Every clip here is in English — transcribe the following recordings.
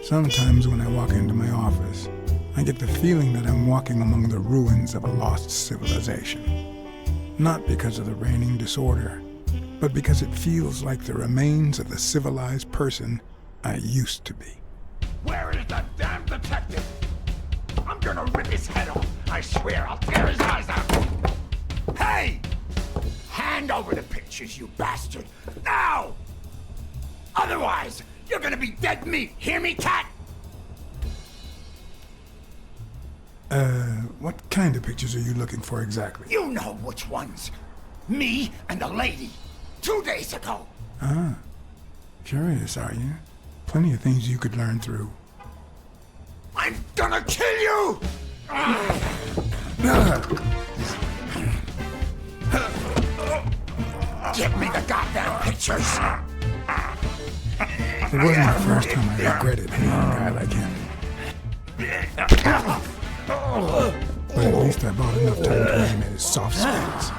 Sometimes when I walk into my office, I get the feeling that I'm walking among the ruins of a lost civilization. Not because of the reigning disorder, but because it feels like the remains of the civilized person I used to be. Where is the damn detective? I'm gonna rip his head off. I swear I'll tear his eyes out. Hey! Hand over the pictures, you bastard. Now! Otherwise, you're gonna be dead meat. Hear me, cat? What kind of pictures are you looking for exactly? You know which ones. Me and the lady. 2 days ago. Ah. Curious, are you? Plenty of things you could learn through. I'm gonna kill you! Give me the goddamn pictures! It wasn't the first time I regretted hitting a guy like him. But at least I bought enough time to aim at his soft spots.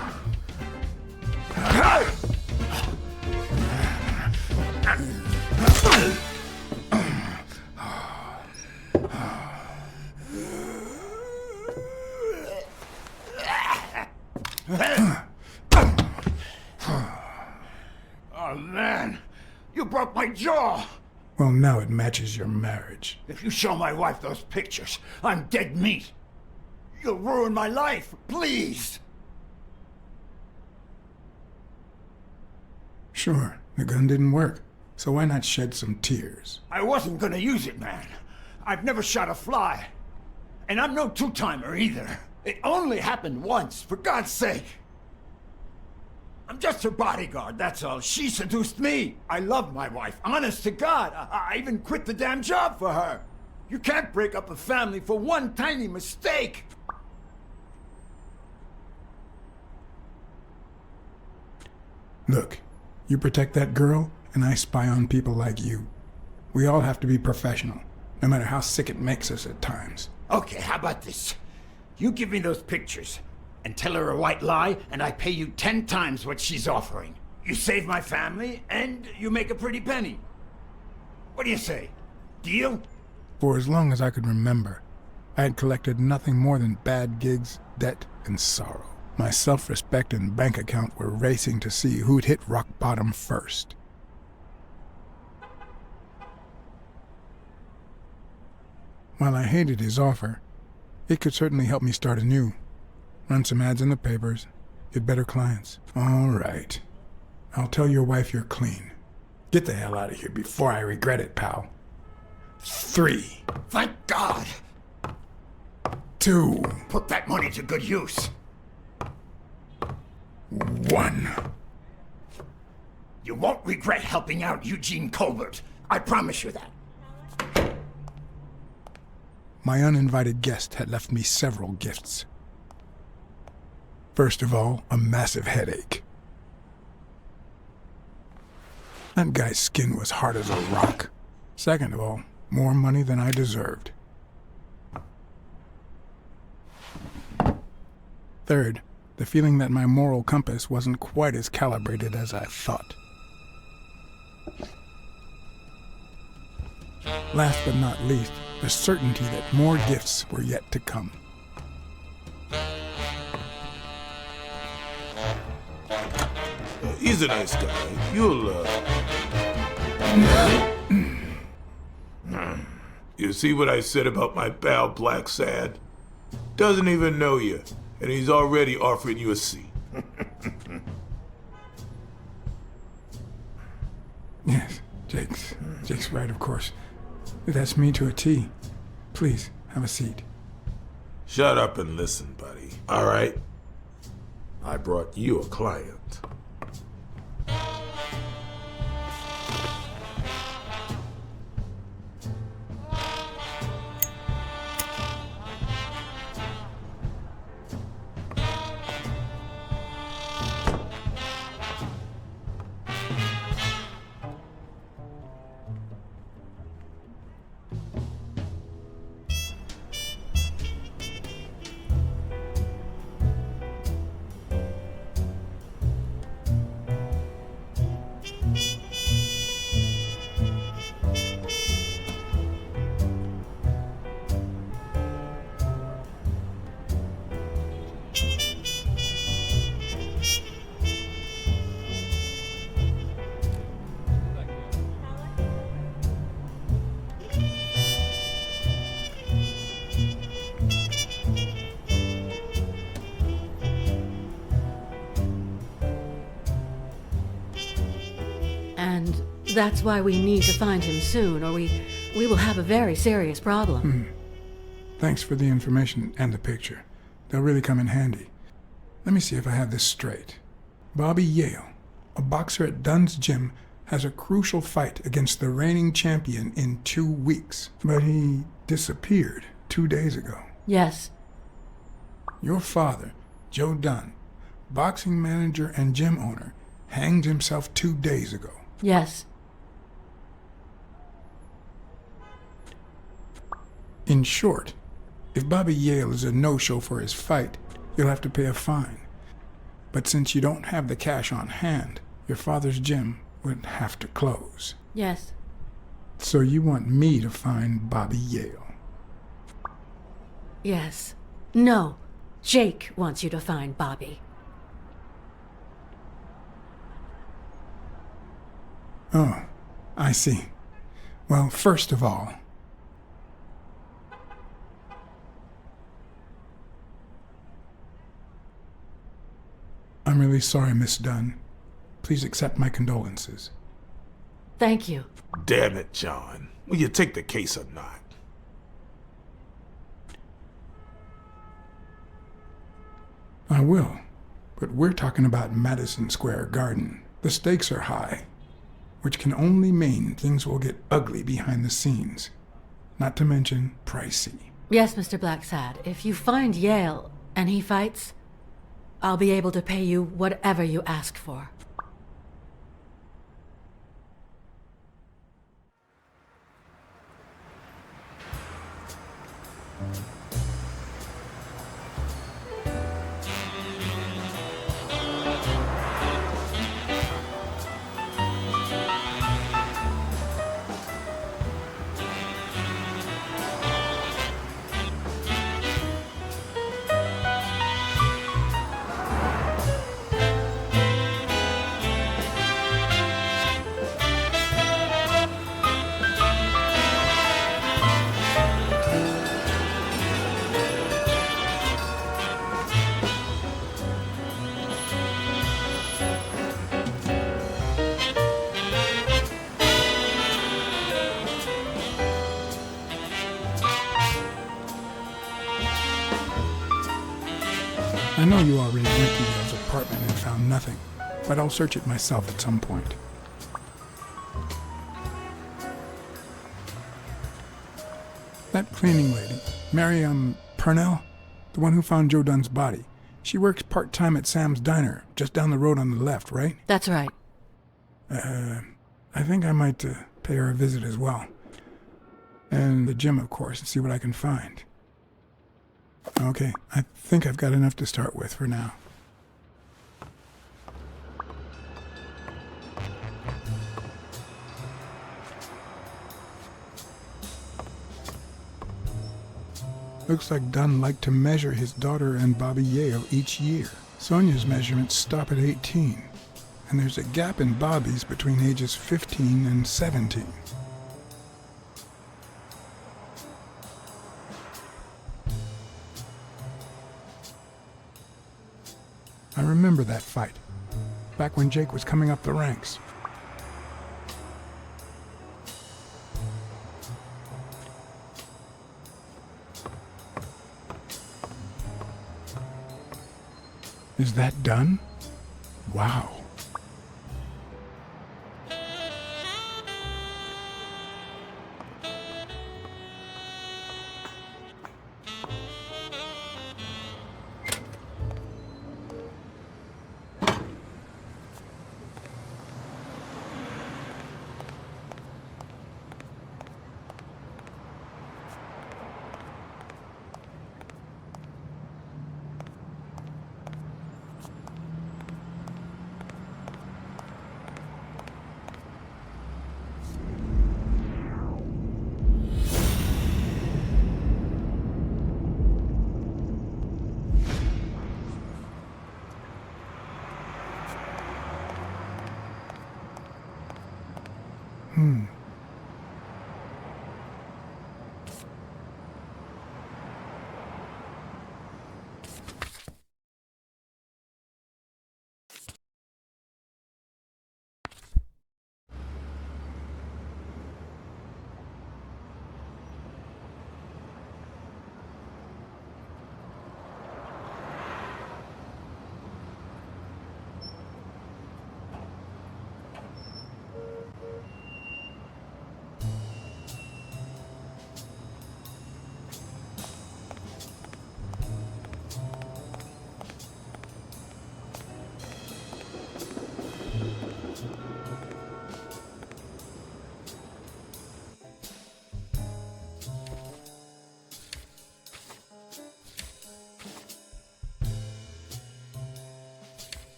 Oh man, you broke my jaw! Well, now it matches your marriage. If you show my wife those pictures, I'm dead meat. You'll ruin my life, please! Sure, the gun didn't work, so why not shed some tears? I wasn't gonna use it, man. I've never shot a fly. And I'm no two-timer either. It only happened once, for God's sake. I'm just her bodyguard, that's all. She seduced me. I love my wife, honest to God. I even quit the damn job for her. You can't break up a family for one tiny mistake. Look, you protect that girl, and I spy on people like you. We all have to be professional, no matter how sick it makes us at times. Okay, how about this? You give me those pictures, and tell her a white lie, and I pay you 10 times what she's offering. You save my family, and you make a pretty penny. What do you say? Deal? For as long as I could remember, I had collected nothing more than bad gigs, debt, and sorrow. My self-respect and bank account were racing to see who'd hit rock bottom first. While I hated his offer, it could certainly help me start anew. Run some ads in the papers, get better clients. All right. I'll tell your wife you're clean. Get the hell out of here before I regret it, pal. 3. Thank God! 2. Put that money to good use. 1. You won't regret helping out Eugene Colbert. I promise you that. My uninvited guest had left me several gifts. First of all, a massive headache. That guy's skin was hard as a rock. Second of all, more money than I deserved. Third, the feeling that my moral compass wasn't quite as calibrated as I thought. Last but not least, the certainty that more gifts were yet to come. He's a nice guy. You'll, You see what I said about my pal Blacksad? Doesn't even know you, and he's already offering you a seat. Yes, Jake's right, of course. That's me to a T. Please, have a seat. Shut up and listen, buddy. All right? I brought you a client. That's why we need to find him soon, or we will have a very serious problem. Thanks for the information and the picture. They'll really come in handy. Let me see if I have this straight. Bobby Yale, a boxer at Dunn's gym, has a crucial fight against the reigning champion in 2 weeks. But he disappeared 2 days ago. Yes. Your father, Joe Dunn, boxing manager and gym owner, hanged himself 2 days ago. Yes. In short, if Bobby Yale is a no-show for his fight, you'll have to pay a fine. But since you don't have the cash on hand, your father's gym would have to close. Yes. So you want me to find Bobby Yale? Yes. No. Jake wants you to find Bobby. Oh, I see. Well, first of all, I'm really sorry, Miss Dunn. Please accept my condolences. Thank you. Damn it, John. Will you take the case or not? I will, but we're talking about Madison Square Garden. The stakes are high, which can only mean things will get ugly behind the scenes. Not to mention pricey. Yes, Mr. Blacksad. If you find Yale and he fights, I'll be able to pay you whatever you ask for. I know you already went to Yale's apartment and found nothing, but I'll search it myself at some point. That cleaning lady, Mary, Purnell, the one who found Joe Dunn's body, she works part-time at Sam's Diner, just down the road on the left, right? That's right. I think I might pay her a visit as well. And the gym, of course, and see what I can find. Okay, I think I've got enough to start with for now. Looks like Dunn liked to measure his daughter and Bobby Yale each year. Sonia's measurements stop at 18, and there's a gap in Bobby's between ages 15 and 17. I remember that fight, back when Jake was coming up the ranks. Is that done? Wow.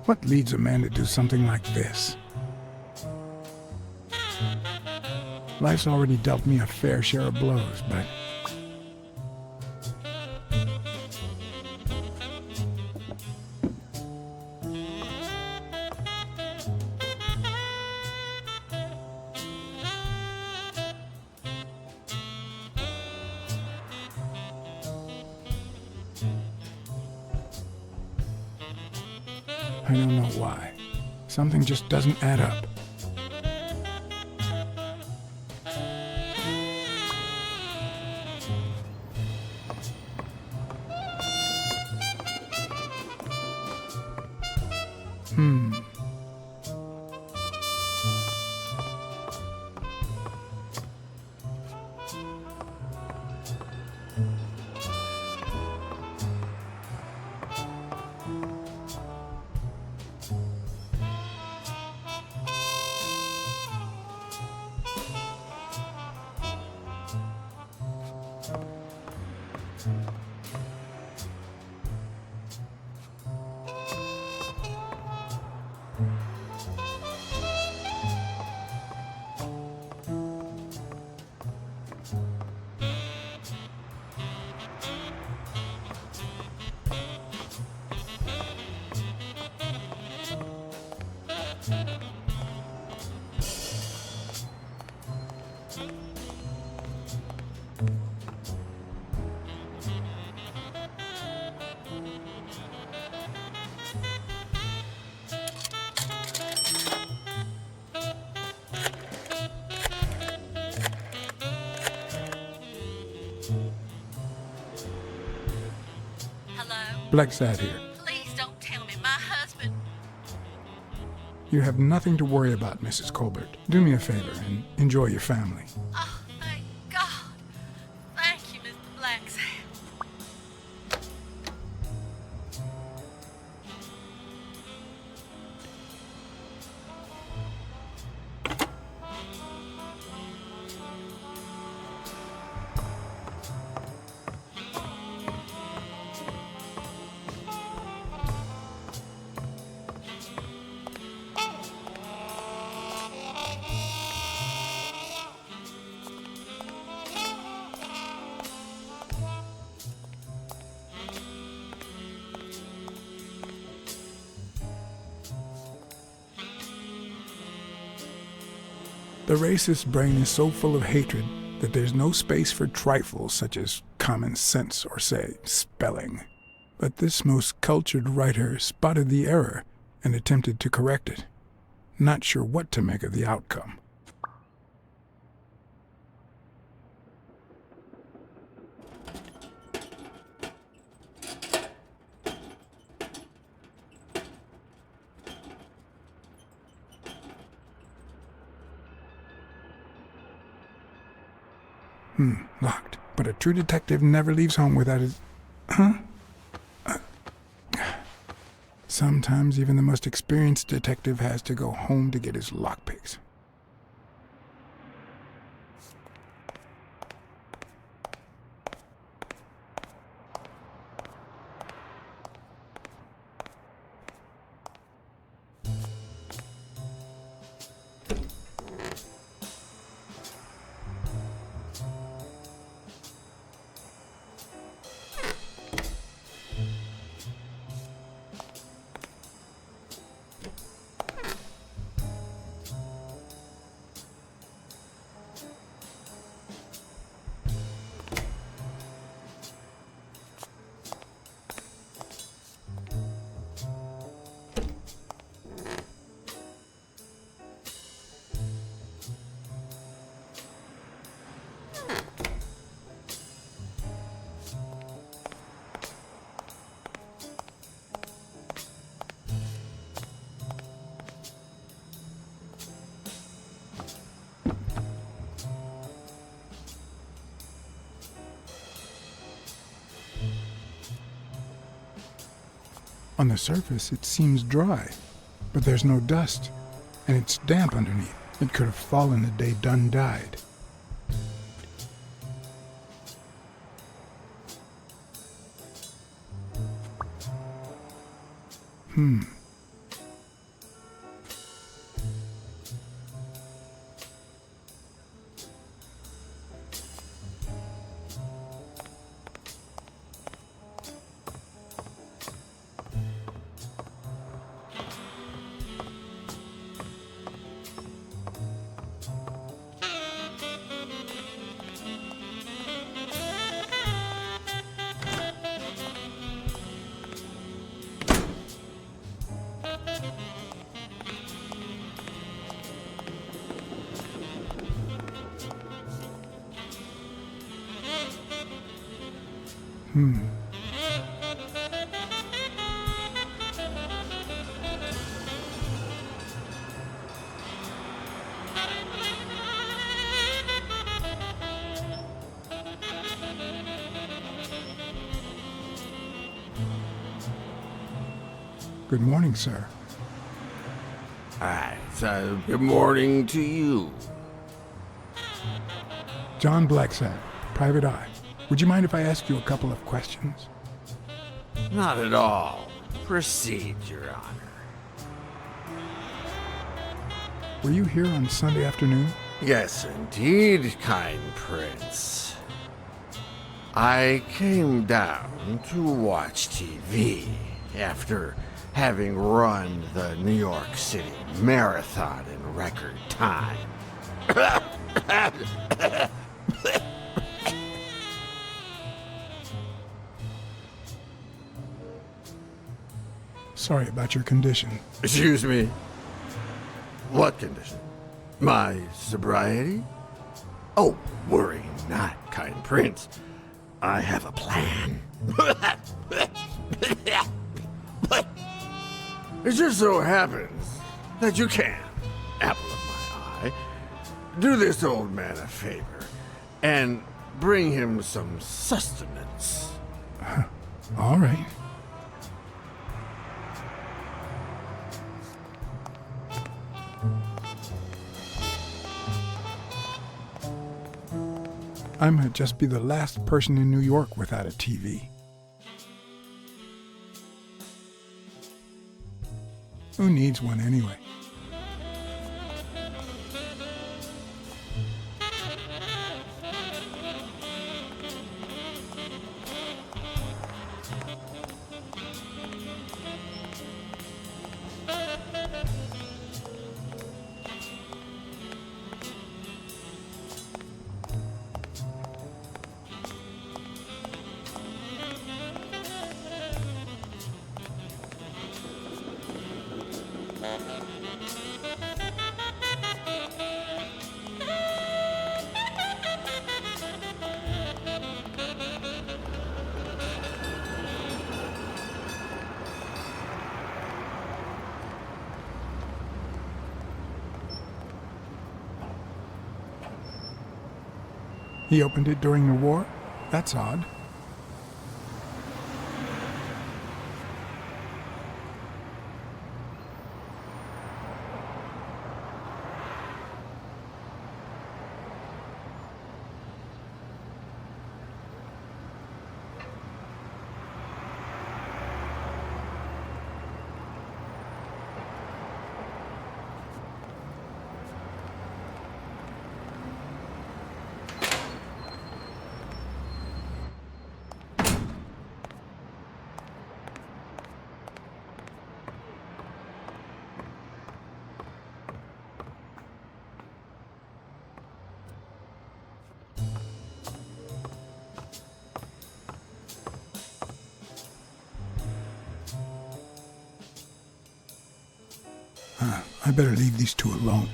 What leads a man to do something like this? Life's already dealt me a fair share of blows, but... I don't know why. Something just doesn't add up. Blacksad here. Please don't tell me my husband... You have nothing to worry about, Mrs. Colbert. Do me a favor and enjoy your family. Oh, thank God. Thank you, Mr. Blacksad. The racist brain is so full of hatred that there's no space for trifles such as common sense or, say, spelling. But this most cultured writer spotted the error and attempted to correct it. Not sure what to make of the outcome. Locked. But a true detective never leaves home without his... Huh? Sometimes even the most experienced detective has to go home to get his lockpicks. On the surface, it seems dry, but there's no dust, and it's damp underneath. It could have fallen the day Dunn died. Good morning, sir. Good morning to you. John Blacksad, Private Eye. Would you mind if I ask you a couple of questions? Not at all. Proceed, Your Honor. Were you here on Sunday afternoon? Yes, indeed, kind prince. I came down to watch TV after having run the New York City Marathon in record time. Sorry about your condition. Excuse me? What condition? My sobriety? Oh, worry not, kind prince. I have a plan. It just so happens that you can, apple of my eye, do this old man a favor and bring him some sustenance. All right. I might just be the last person in New York without a TV. Who needs one anyway? He opened it during the war? That's odd. I better leave these two alone.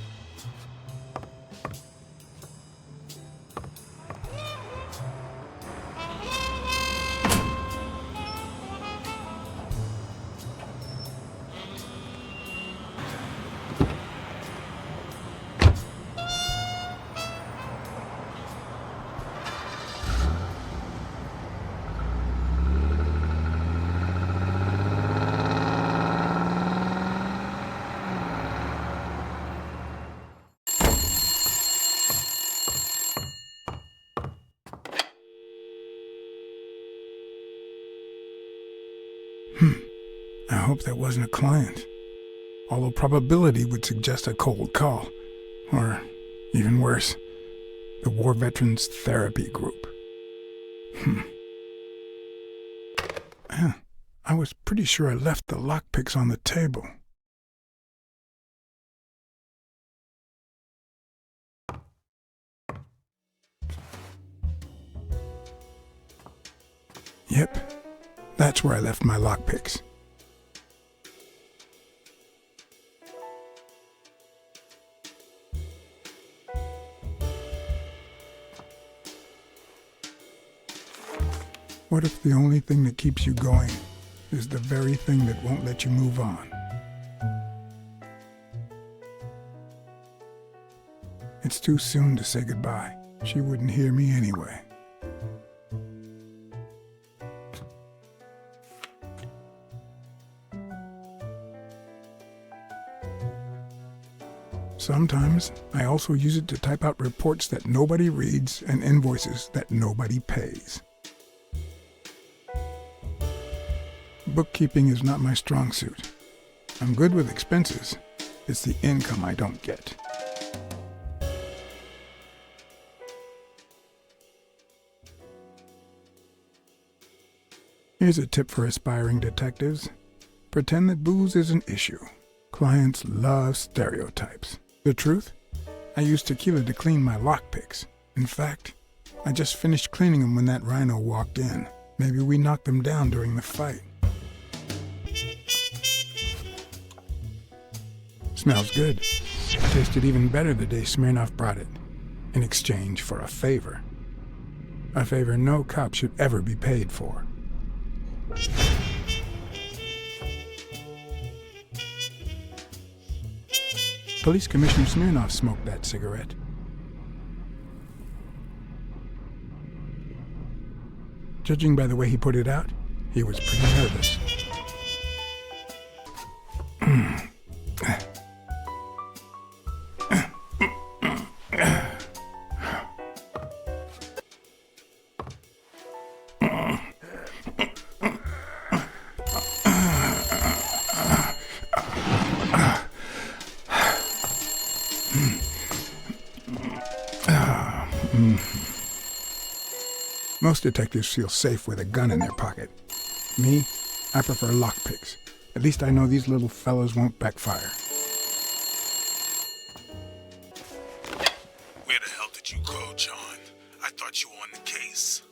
I hope that wasn't a client. Although probability would suggest a cold call. Or, even worse, the War Veterans Therapy Group. I was pretty sure I left the lockpicks on the table. Yep, that's where I left my lockpicks. What if the only thing that keeps you going is the very thing that won't let you move on? It's too soon to say goodbye. She wouldn't hear me anyway. Sometimes I also use it to type out reports that nobody reads and invoices that nobody pays. Bookkeeping is not my strong suit. I'm good with expenses. It's the income I don't get. Here's a tip for aspiring detectives. Pretend that booze is an issue. Clients love stereotypes. The truth? I use tequila to clean my lockpicks. In fact, I just finished cleaning them when that rhino walked in. Maybe we knocked them down during the fight. Smells good. Tasted even better the day Smirnoff brought it, in exchange for a favor. A favor no cop should ever be paid for. Police Commissioner Smirnoff smoked that cigarette. Judging by the way he put it out, he was pretty nervous. Most detectives feel safe with a gun in their pocket. Me, I prefer lockpicks. At least I know these little fellows won't backfire. Where the hell did you go, John? I thought you were on the case.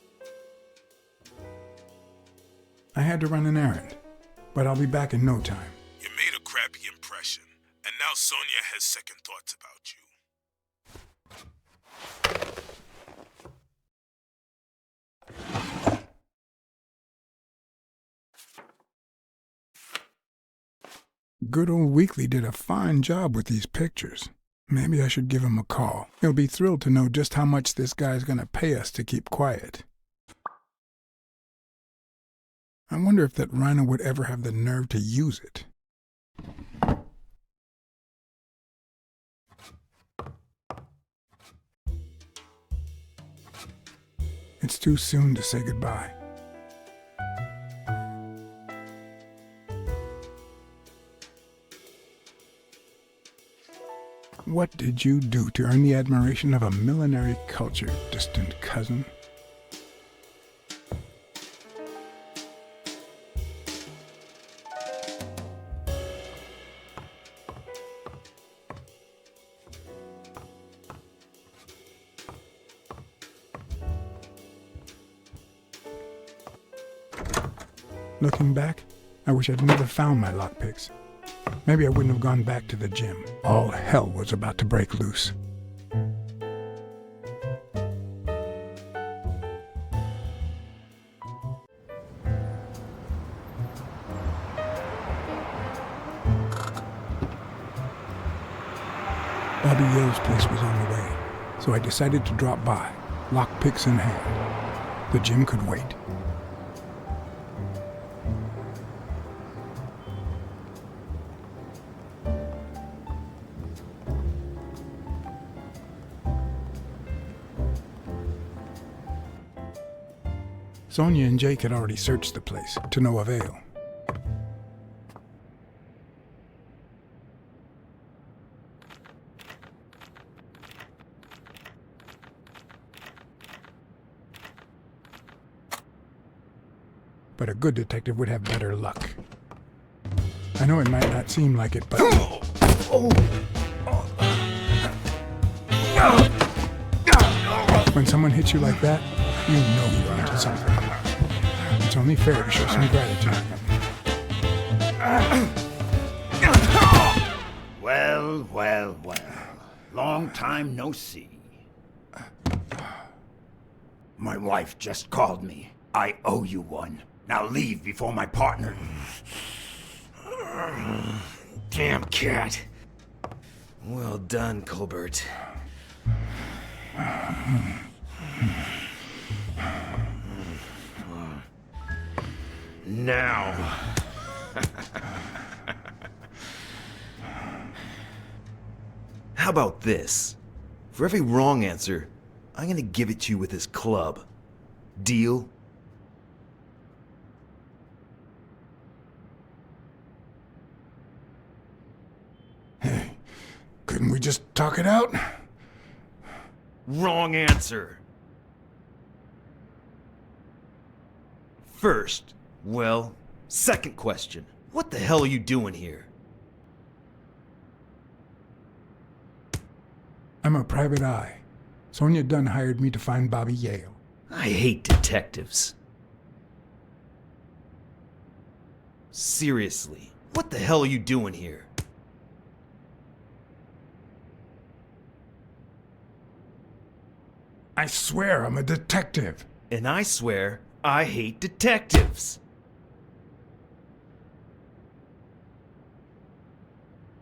I had to run an errand, but I'll be back in no time. You made a crappy impression, and now Sonia has second thoughts about you. Good old Weekly did a fine job with these pictures. Maybe I should give him a call. He'll be thrilled to know just how much this guy's gonna pay us to keep quiet. I wonder if that rhino would ever have the nerve to use it. It's too soon to say goodbye. What did you do to earn the admiration of a millinery culture, distant cousin? Looking back, I wish I'd never found my lockpicks. Maybe I wouldn't have gone back to the gym. All hell was about to break loose. Bobby Yale's place was on the way, so I decided to drop by, lockpicks in hand. The gym could wait. Sonia and Jake had already searched the place, to no avail. But a good detective would have better luck. I know it might not seem like it, but... When someone hits you like that, you know you're onto something. It's only fair to show some gratitude. Well, well, well. Long time no see. My wife just called me. I owe you one. Now leave before my partner... Damn cat. Well done, Colbert. Now. How about this? For every wrong answer, I'm gonna give it to you with this club. Deal? Hey, couldn't we just talk it out? Wrong answer. First, well, second question. What the hell are you doing here? I'm a private eye. Sonia Dunn hired me to find Bobby Yale. I hate detectives. Seriously, what the hell are you doing here? I swear I'm a detective. And I swear, I hate detectives.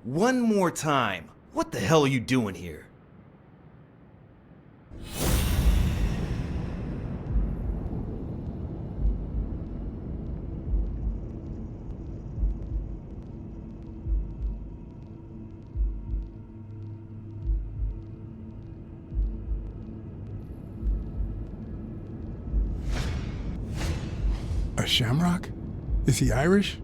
One more time. What the hell are you doing here? A shamrock? Is he Irish?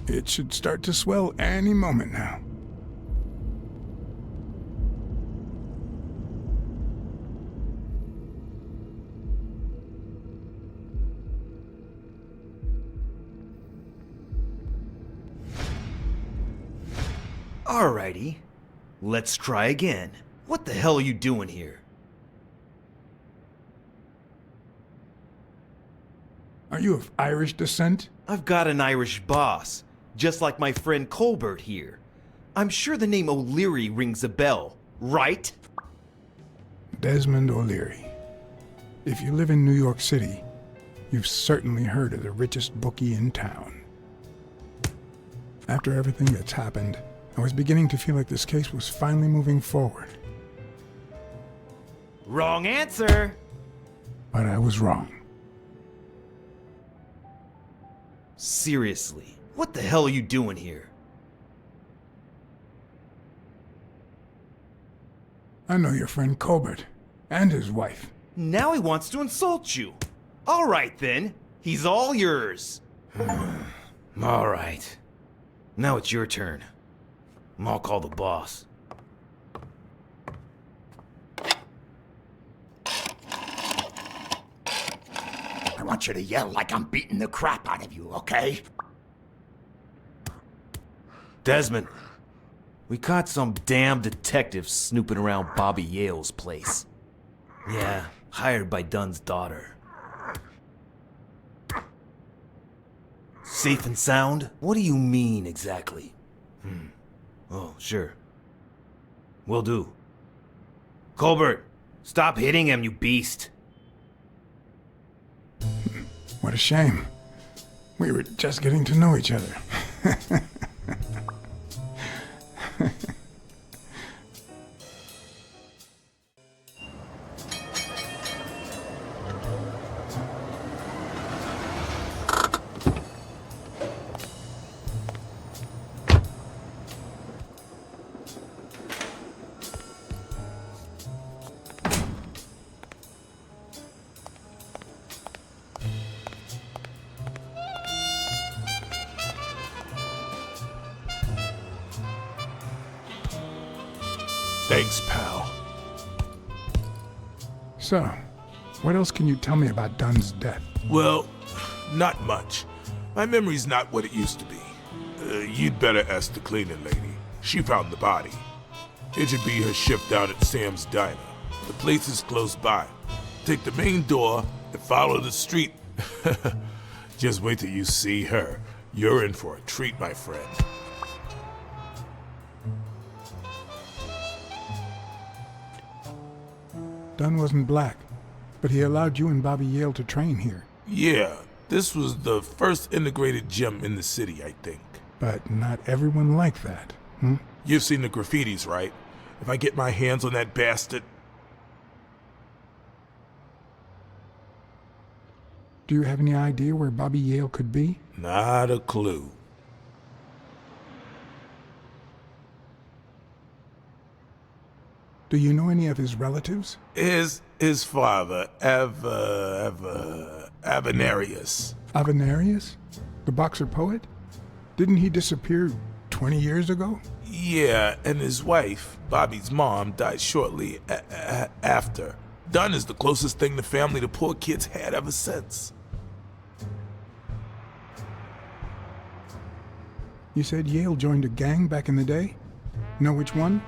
It should start to swell any moment now. Alrighty, let's try again. What the hell are you doing here? Are you of Irish descent? I've got an Irish boss, just like my friend Colbert here. I'm sure the name O'Leary rings a bell, right? Desmond O'Leary. If you live in New York City, you've certainly heard of the richest bookie in town. After everything that's happened, I was beginning to feel like this case was finally moving forward. Wrong answer! But I was wrong. Seriously, what the hell are you doing here? I know your friend Colbert and his wife. Now he wants to insult you. All right then, he's all yours. All right. Now it's your turn. I'll call the boss. I want you to yell like I'm beating the crap out of you, okay? Desmond, we caught some damn detective snooping around Bobby Yale's place. Yeah, hired by Dunn's daughter. Safe and sound? What do you mean exactly? Oh, sure. Will do. Colbert, stop hitting him, you beast. What a shame. We were just getting to know each other. Thanks, pal. So, what else can you tell me about Dunn's death? Well, not much. My memory's not what it used to be. You'd better ask the cleaning lady. She found the body. It should be her shift down at Sam's Diner. The place is close by. Take the main door and follow the street. Just wait till you see her. You're in for a treat, my friend. Dunn wasn't black, but he allowed you and Bobby Yale to train here. Yeah, this was the first integrated gym in the city, I think. But not everyone liked that, hmm? You've seen the graffitis, right? If I get my hands on that bastard... Do you have any idea where Bobby Yale could be? Not a clue. Do you know any of his relatives? His father, Avenarius. Avenarius? The boxer poet? Didn't he disappear 20 years ago? Yeah, and his wife, Bobby's mom, died shortly after. Dunn is the closest thing the family the poor kids had ever since. You said Yale joined a gang back in the day? Know which one?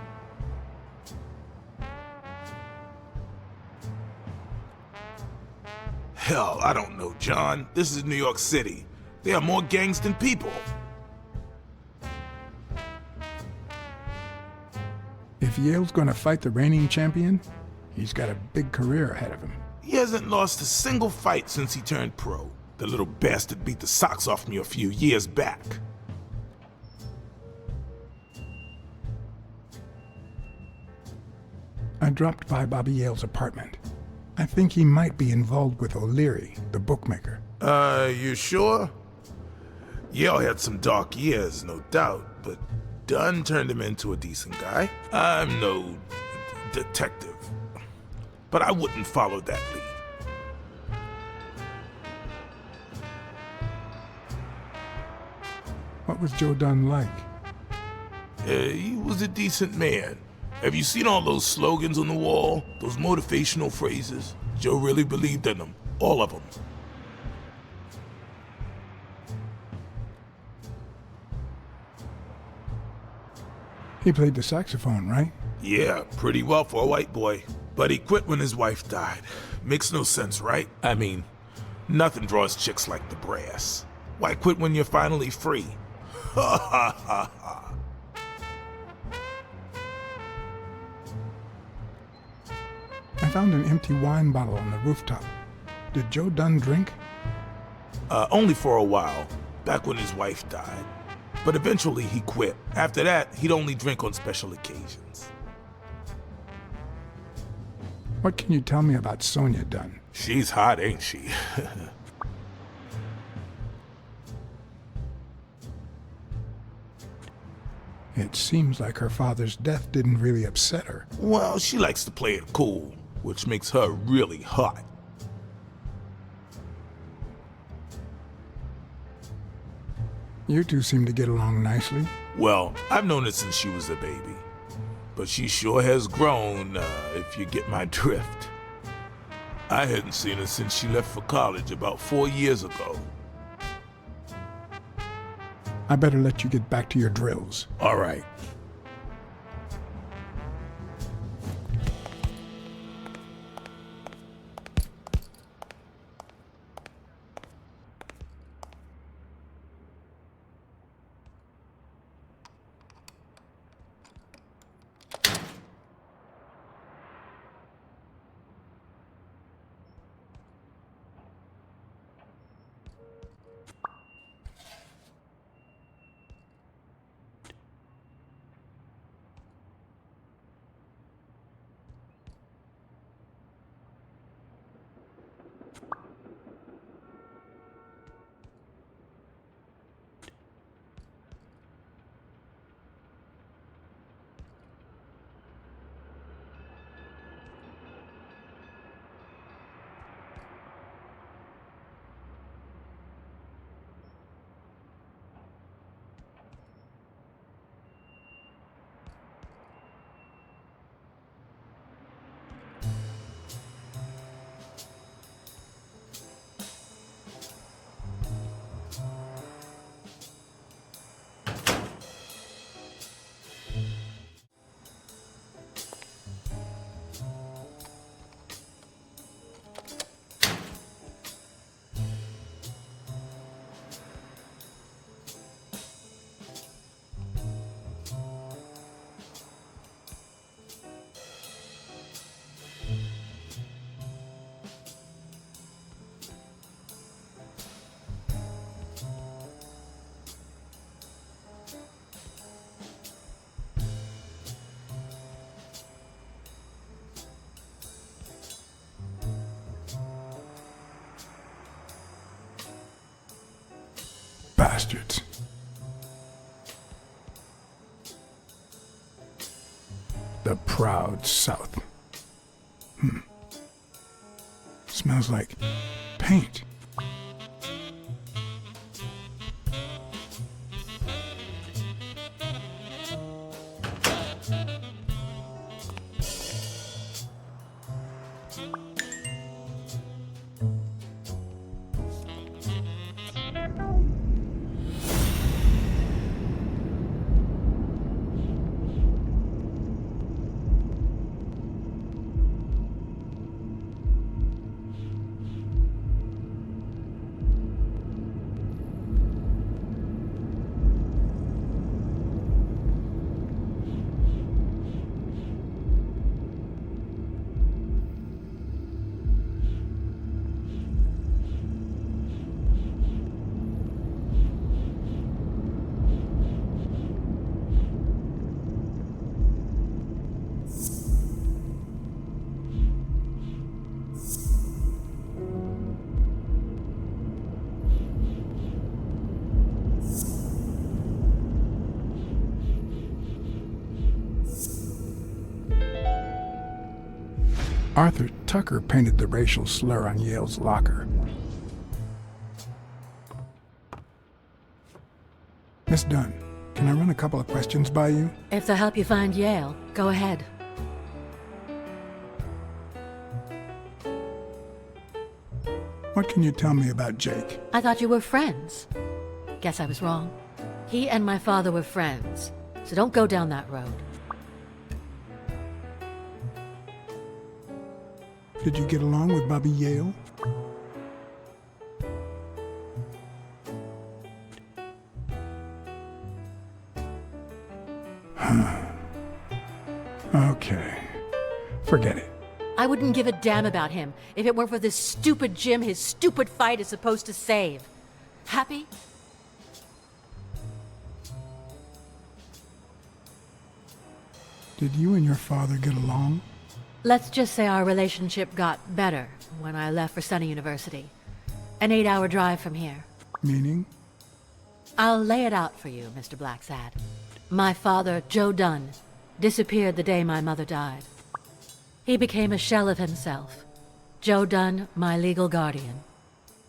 Hell, I don't know, John. This is New York City. There are more gangs than people. If Yale's gonna fight the reigning champion, he's got a big career ahead of him. He hasn't lost a single fight since he turned pro. The little bastard beat the socks off me a few years back. I dropped by Bobby Yale's apartment. I think he might be involved with O'Leary, the bookmaker. You sure? Yale had some dark years, no doubt, but Dunn turned him into a decent guy. I'm no detective, but I wouldn't follow that lead. What was Joe Dunn like? He was a decent man. Have you seen all those slogans on the wall? Those motivational phrases? Joe really believed in them. All of them. He played the saxophone, right? Yeah, pretty well for a white boy. But he quit when his wife died. Makes no sense, right? I mean, nothing draws chicks like the brass. Why quit when you're finally free? Ha ha ha ha. I found an empty wine bottle on the rooftop. Did Joe Dunn drink? Only for a while, back when his wife died. But eventually he quit. After that, he'd only drink on special occasions. What can you tell me about Sonia Dunn? She's hot, ain't she? It seems like her father's death didn't really upset her. Well, she likes to play it cool, which makes her really hot. You two seem to get along nicely. Well, I've known her since she was a baby. But she sure has grown, if you get my drift. I hadn't seen her since she left for college about 4 years ago. I better let you get back to your drills. All right. Bastards. The proud South. Smells like paint. Arthur Tucker painted the racial slur on Yale's locker. Miss Dunn, can I run a couple of questions by you? If they'll help you find Yale, go ahead. What can you tell me about Jake? I thought you were friends. Guess I was wrong. He and my father were friends, so don't go down that road. Did you get along with Bobby Yale? Okay. Forget it. I wouldn't give a damn about him if it weren't for this stupid Jim his stupid fight is supposed to save. Happy? Did you and your father get along? Let's just say our relationship got better when I left for Sunny University. An 8-hour drive from here. Meaning? I'll lay it out for you, Mr. Blacksad. My father, Joe Dunn, disappeared the day my mother died. He became a shell of himself. Joe Dunn, my legal guardian.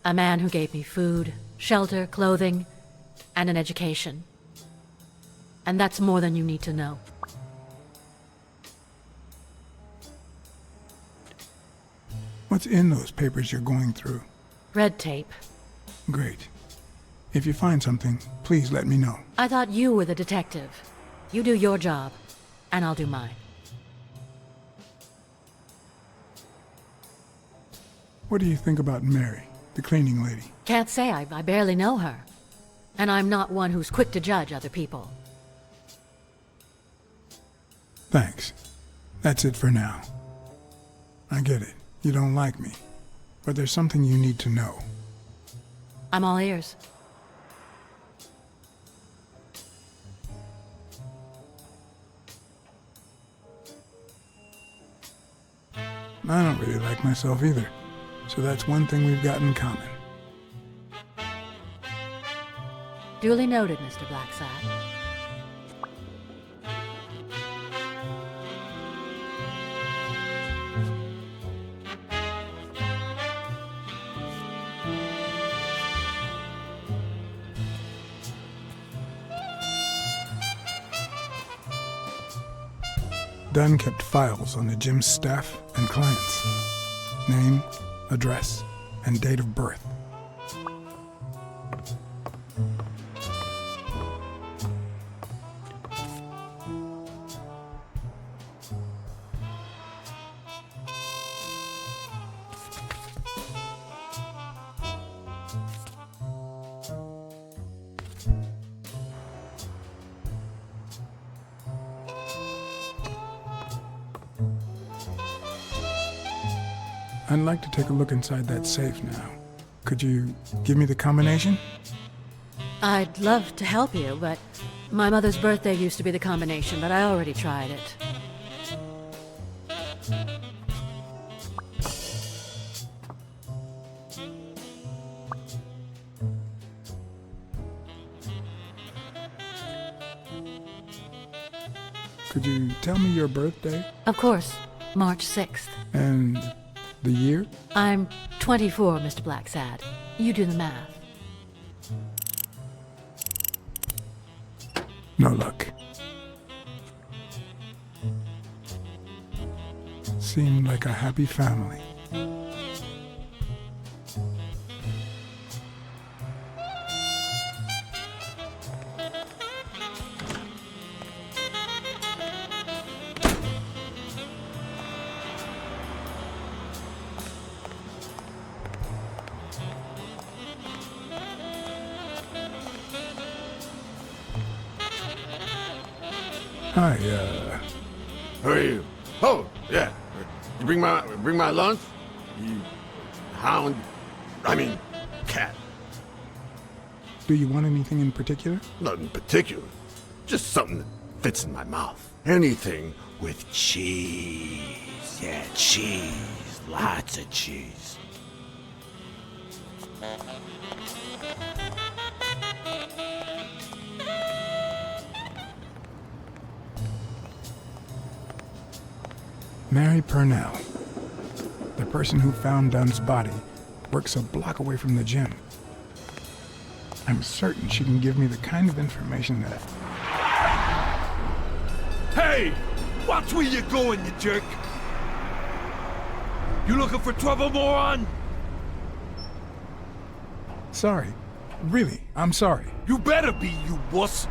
A man who gave me food, shelter, clothing, and an education. And that's more than you need to know. What's in those papers you're going through? Red tape. Great. If you find something, please let me know. I thought you were the detective. You do your job, and I'll do mine. What do you think about Mary, the cleaning lady? Can't say. I barely know her. And I'm not one who's quick to judge other people. Thanks. That's it for now. I get it. You don't like me. But there's something you need to know. I'm all ears. I don't really like myself either. So that's one thing we've got in common. Duly noted, Mr. Blacksad. Dunn kept files on the gym's staff and clients. Name, address, and date of birth. I'd like to take a look inside that safe now. Could you give me the combination? I'd love to help you, but my mother's birthday used to be the combination, but I already tried it. Could you tell me your birthday Of course, March 6th. and the year? I'm 24, Mr. Blacksad. You do the math. No luck. Seemed like a happy family. Hi, Who are you? Oh, yeah. You bring my lunch? You hound. I mean, cat. do you want anything in particular? Nothing particular. Just something that fits in my mouth. Anything with cheese. Yeah, cheese. Lots of cheese. Mary Purnell, the person who found Dunn's body, works a block away from the gym. I'm certain she can give me the kind of information that Hey! Watch where you're going, you jerk! You looking for trouble, moron? Sorry. Really, I'm sorry. You better be, you wuss!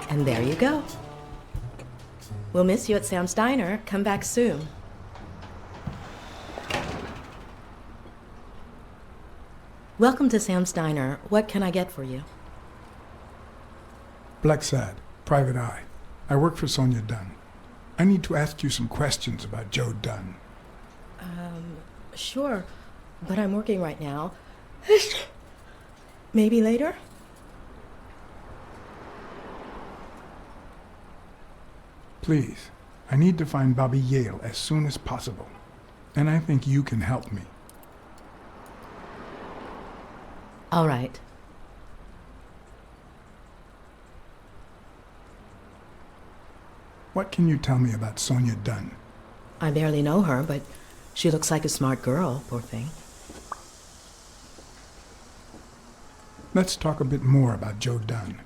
And there you go. We'll miss you at Sam's Diner. Come back soon. Welcome to Sam's Diner. What can I get for you? Blacksad, Private Eye. I work for Sonia Dunn. I need to ask you some questions about Joe Dunn. Sure, but I'm working right now. Maybe later? Please, I need to find Bobby Yale as soon as possible. And I think you can help me. All right. What can you tell me about Sonia Dunn? I barely know her, but she looks like a smart girl, poor thing. Let's talk a bit more about Joe Dunn.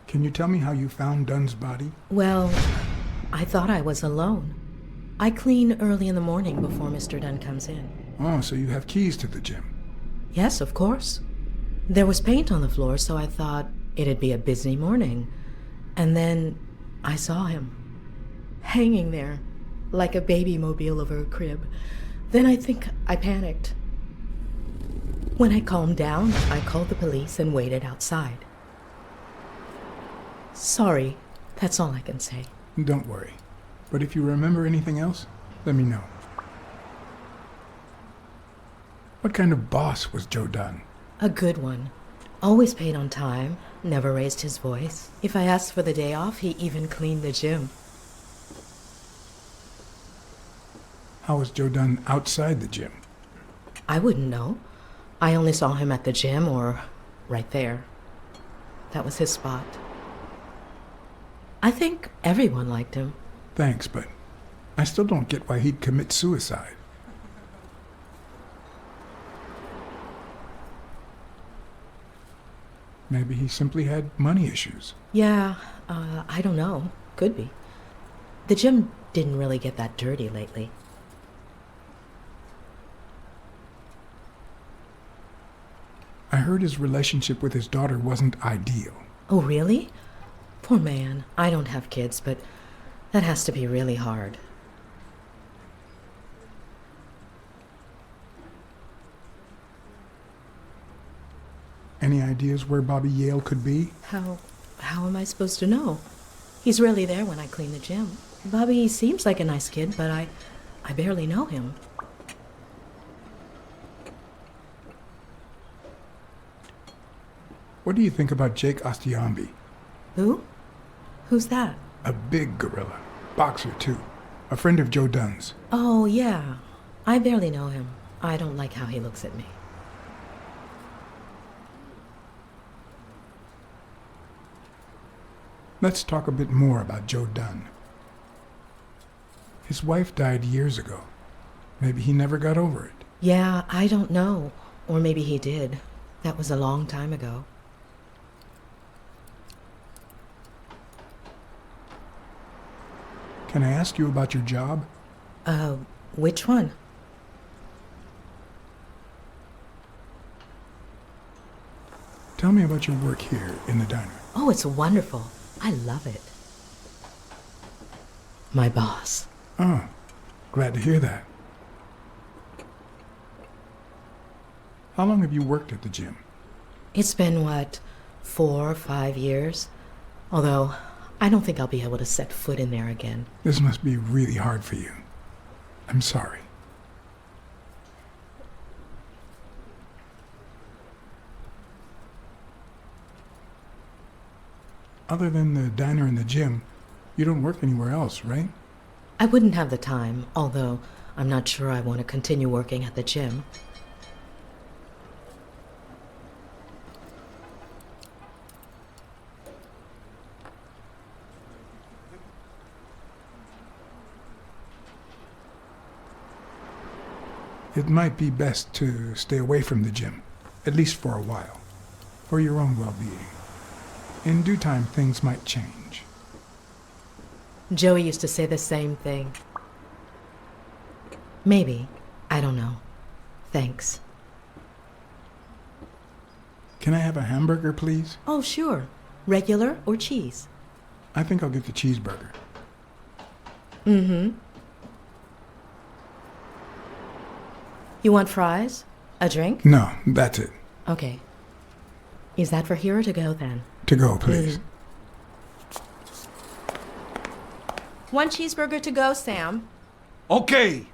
Can you tell me how you found Dunn's body? Well, I thought I was alone. I clean early in the morning before Mr. Dunn comes in. Oh, so you have keys to the gym. Yes, of course. There was paint on the floor, so I thought it'd be a busy morning. And then I saw him, hanging there, like a baby mobile over a crib. Then I think I panicked. When I calmed down, I called the police and waited outside. Sorry, that's all I can say. Don't worry. But if you remember anything else, let me know. What kind of boss was Joe Dunn? A good one. Always paid on time, never raised his voice. If I asked for the day off, he even cleaned the gym. How was Joe Dunn outside the gym? I wouldn't know. I only saw him at the gym or right there. That was his spot. I think everyone liked him. Thanks, but I still don't get why he'd commit suicide. Maybe he simply had money issues. Yeah, I don't know. Could be. The gym didn't really get that dirty lately. I heard his relationship with his daughter wasn't ideal. Oh, really? Poor man. I don't have kids, but that has to be really hard. Any ideas where Bobby Yale could be? how am I supposed to know? He's rarely there when I clean the gym. Bobby seems like a nice kid, but I barely know him. What do you think about Jake Ostiambi? Who? Who's that? A big gorilla. Boxer, too. A friend of Joe Dunn's. Oh, yeah. I barely know him. I don't like how he looks at me. Let's talk a bit more about Joe Dunn. His wife died years ago. Maybe he never got over it. Yeah, I don't know. Or maybe he did. That was a long time ago. Can I ask you about your job? Which one? Tell me about your work here in the diner. Oh, it's wonderful. I love it. My boss. Oh, glad to hear that. How long have you worked at the gym? It's been, 4 or 5 years? Although, I don't think I'll be able to set foot in there again. This must be really hard for you. I'm sorry. Other than the diner and the gym, you don't work anywhere else, right? I wouldn't have the time, although I'm not sure I want to continue working at the gym. It might be best to stay away from the gym, at least for a while, for your own well-being. In due time, things might change. Joey used to say the same thing. Maybe. I don't know. Thanks. Can I have a hamburger, please? Oh, sure. Regular or cheese? I think I'll get the cheeseburger. Mm-hmm. You want fries? A drink? No, that's it. Okay. Is that for here or to go, then? To go, please. One cheeseburger to go, Sam. Okay.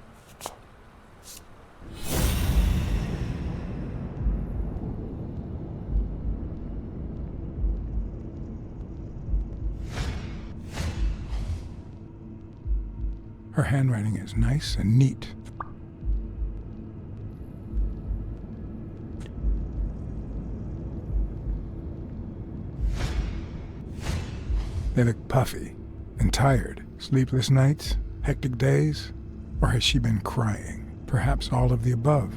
Her handwriting is nice and neat. They look puffy and tired. Sleepless nights, hectic days, or has she been crying? Perhaps all of the above.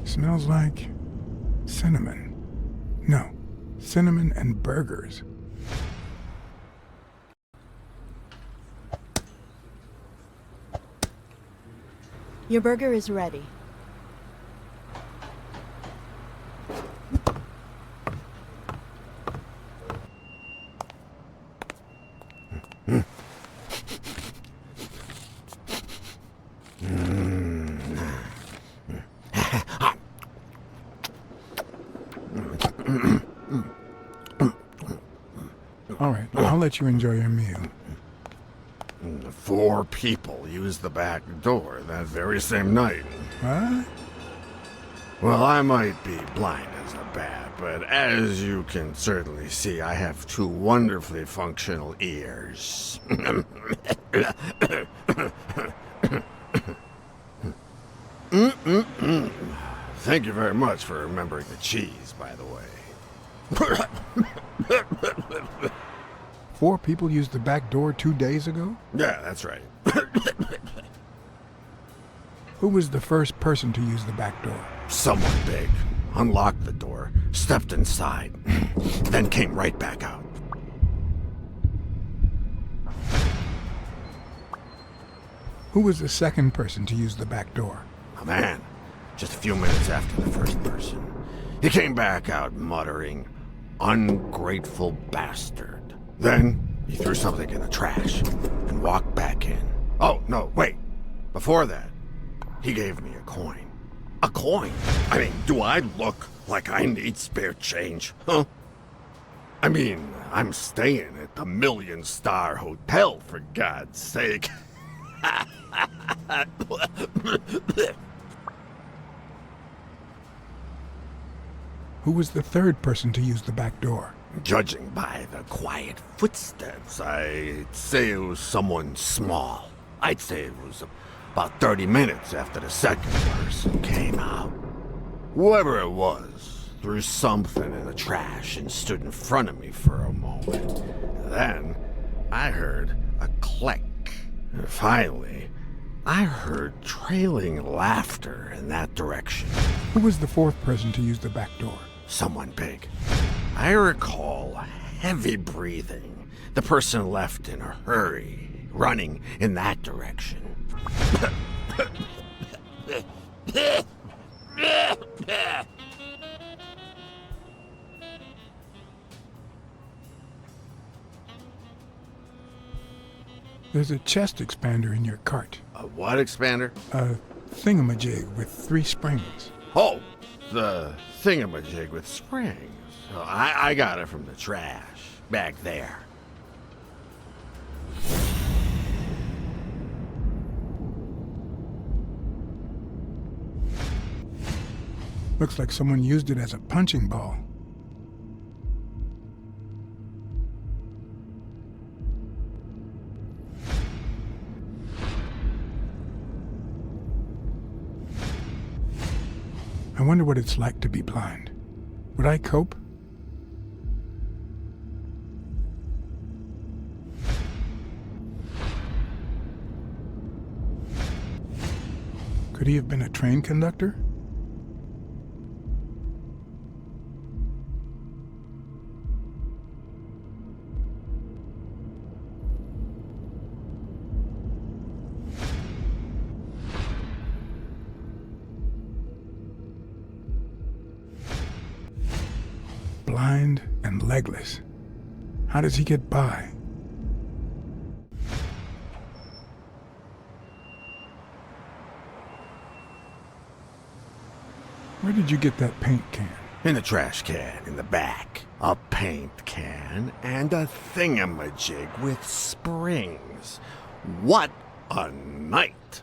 Smells like cinnamon. No, cinnamon and burgers. Your burger is ready. All right, I'll let you enjoy your meal. 4 people used the back door that very same night. What? Well, I might be blind as a bat, but as you can certainly see, I have 2 wonderfully functional ears. Thank you very much for remembering the cheese, by the way. 4 people used the back door 2 days ago? Yeah, that's right. Who was the first person to use the back door? Someone big unlocked the door, stepped inside, then came right back out. Who was the second person to use the back door? A man, just a few minutes after the first person. He came back out muttering, ungrateful bastard. Then he threw something in the trash and walked back in. Oh, no, wait. Before that, he gave me a coin. A coin? I mean, do I look like I need spare change, huh? I mean, I'm staying at the million-star hotel, for God's sake. Who was the third person to use the back door? Judging by the quiet footsteps, I'd say it was someone small. I'd say it was about 30 minutes after the second person came out. Whoever it was threw something in the trash and stood in front of me for a moment. Then I heard a click. And finally, I heard trailing laughter in that direction. Who was the fourth person to use the back door? Someone big. I recall heavy breathing. The person left in a hurry, running in that direction. There's a chest expander in your cart. A what expander? A thingamajig with 3 springs. Oh, the thingamajig with springs. Oh, I got it from the trash, back there. Looks like someone used it as a punching ball. I wonder what it's like to be blind. Would I cope? Could he have been a train conductor? Blind and legless. How does he get by? Where did you get that paint can? In the trash can in the back. A paint can and a thingamajig with springs. What a night!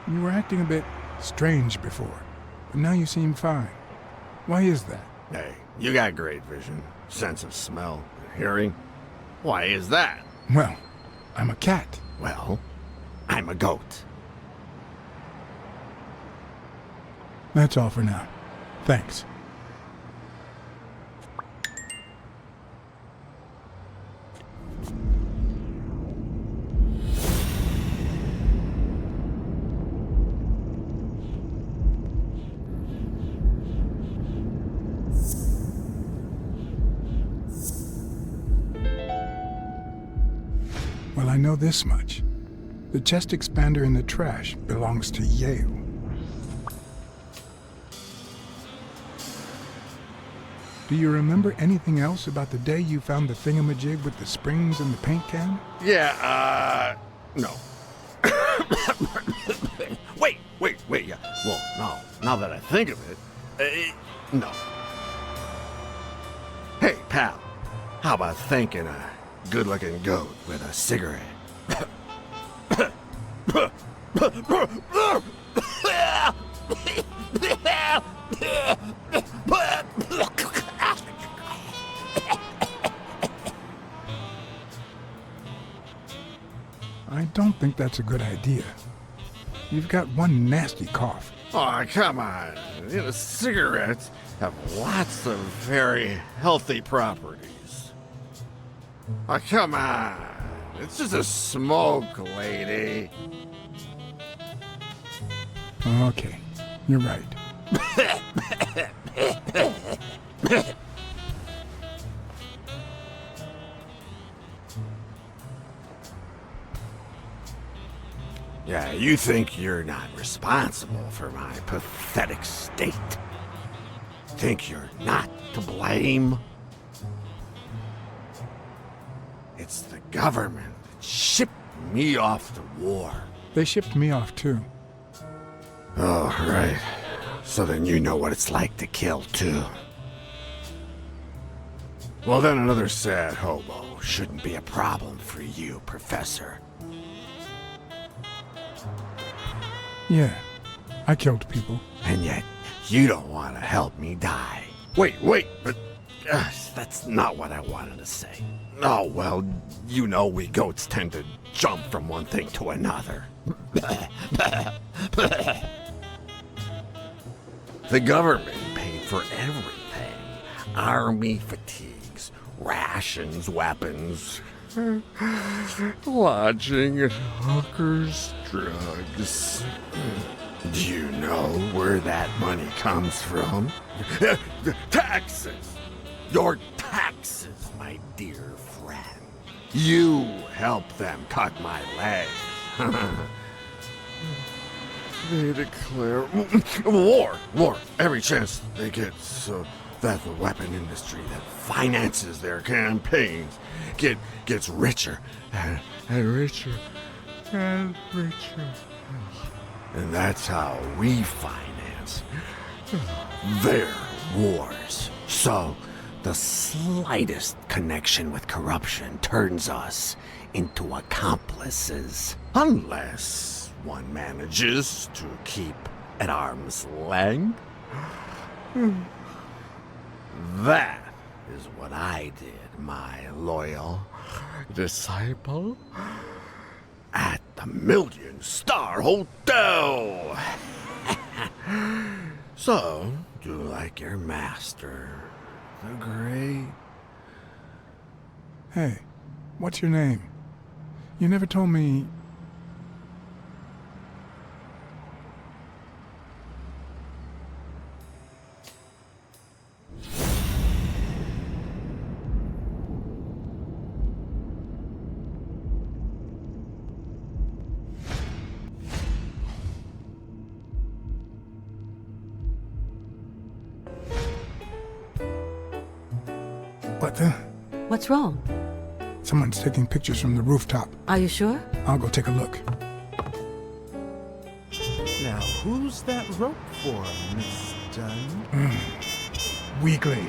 You were acting a bit strange before, but now you seem fine. Why is that? Hey, you got great vision, sense of smell, and hearing. Why is that? Well, I'm a cat. Well, I'm a goat. That's all for now. Thanks. Well, I know this much. The chest expander in the trash belongs to Yale. Do you remember anything else about the day you found the thingamajig with the springs and the paint can? Yeah, no. Wait, yeah. Well, no, now that I think of it, no. Hey, pal, how about thanking a good-looking goat with a cigarette? I don't think that's a good idea. You've got one nasty cough. Oh, come on. You know, cigarettes have lots of very healthy properties. Oh, come on. It's just a smoke, lady. Okay, you're right. Yeah, you think you're not responsible for my pathetic state. think you're not to blame? It's the government that shipped me off to war. They shipped me off too. Oh, right. So then you know what it's like to kill, too. Well, then another sad hobo shouldn't be a problem for you, Professor. Yeah, I killed people. And yet, you don't want to help me die. Wait, but that's not what I wanted to say. Oh, well, you know we goats tend to jump from one thing to another. The government paid for everything. Army fatigues, rations, weapons, lodging at hookers, drugs. Do you know where that money comes from? Taxes! Your taxes, my dear friend. You helped them cut my leg. They declare war every chance they get, so that the weapon industry that finances their campaigns gets richer and richer and richer. And that's how we finance their wars. So the slightest connection with corruption turns us into accomplices. Unless one manages to keep at arm's length. That is what I did, my loyal disciple. At the Million-Star Hotel. So, do like your master, the great. Hey, what's your name? You never told me. What the? What's wrong? Someone's taking pictures from the rooftop. Are you sure? I'll go take a look. Now, who's that rope for, Miss Dunn? Weekly.